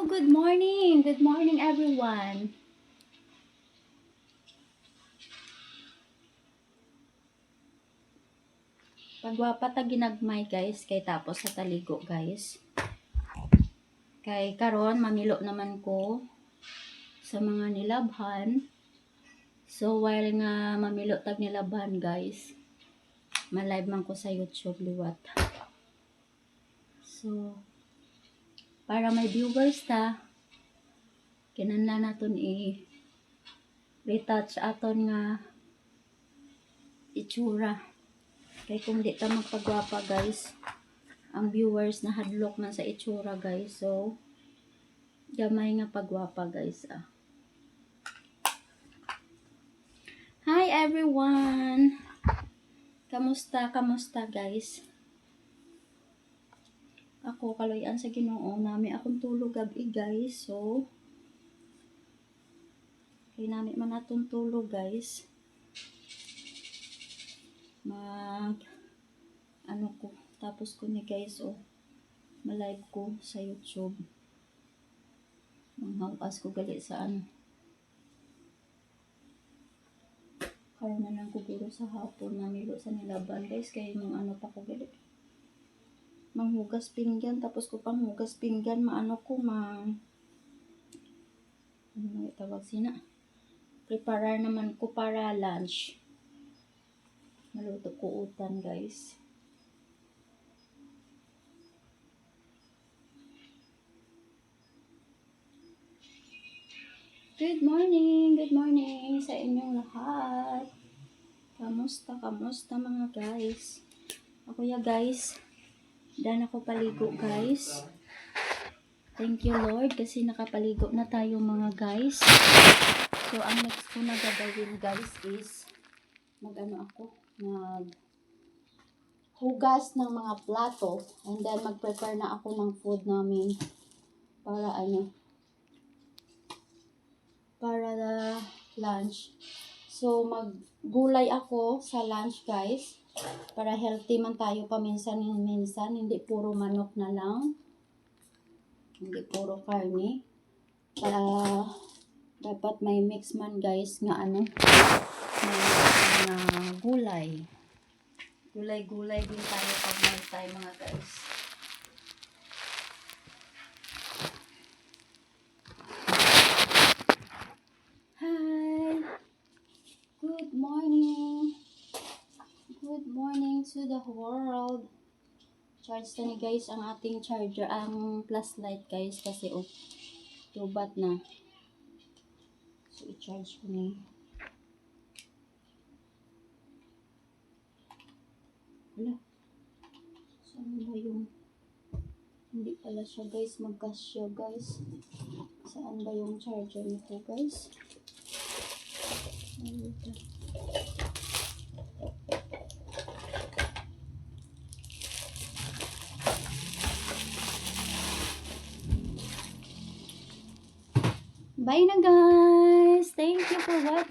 good morning. Good morning, everyone. Pagwapa ta ginagmay, guys, kay tapos sa taligo, guys. Kay karon mamilo naman ko sa mga nilabhan. So while nga mamilo tag nilabhan, guys, ma-live man ko sa YouTube liwat. So para may viewers ta, kinahanglan naton retouch aton nga itsura. Kay kung di ta magpagwapa, guys, ang viewers na hadlok man sa itsura, guys. So gamay nga pagwapa, guys. Hi everyone. Kamusta guys? Ako kaloyan sa Ginoo, nami akong tulog gabi, guys. So kay nami man atong tulog, guys. Tapos ko ni, guys, ma-live ko sa YouTube. Manghawas ko gali sa karon na lang ko guro sa hapon namilo sa nilaban, guys, kay pa ko gali manghugas pinggan, tapos ko pang hugas pinggan tawag sina, preparar naman ko para lunch. Maluto ko utan, guys. Good morning sa inyong lahat. Kamusta mga guys? Ako guys, dan ako paligo, guys. Thank you Lord kasi nakapaligo na tayo, mga guys. So ang next ko na gagawin, guys, is hugas ng mga plato, and then mag-prepare na ako ng food namin para lunch. So maggulay ako sa lunch, guys, para healthy man tayo paminsan-minsan, hindi puro manok na lang, hindi puro karne. Dapat may mix man, guys, nga gulay din tayo pag may tayo, mga guys. Hi, good morning to the world. Charge na ni, guys, ang ating charger, ang flashlight, guys, kasi tubat na. So i-charge ko na. Wala. Saan ba yung... Hindi pala siya, guys. Mag-gas siya, guys. Saan ba yung charger nito, guys? Bye na, guys. Thank you for watching.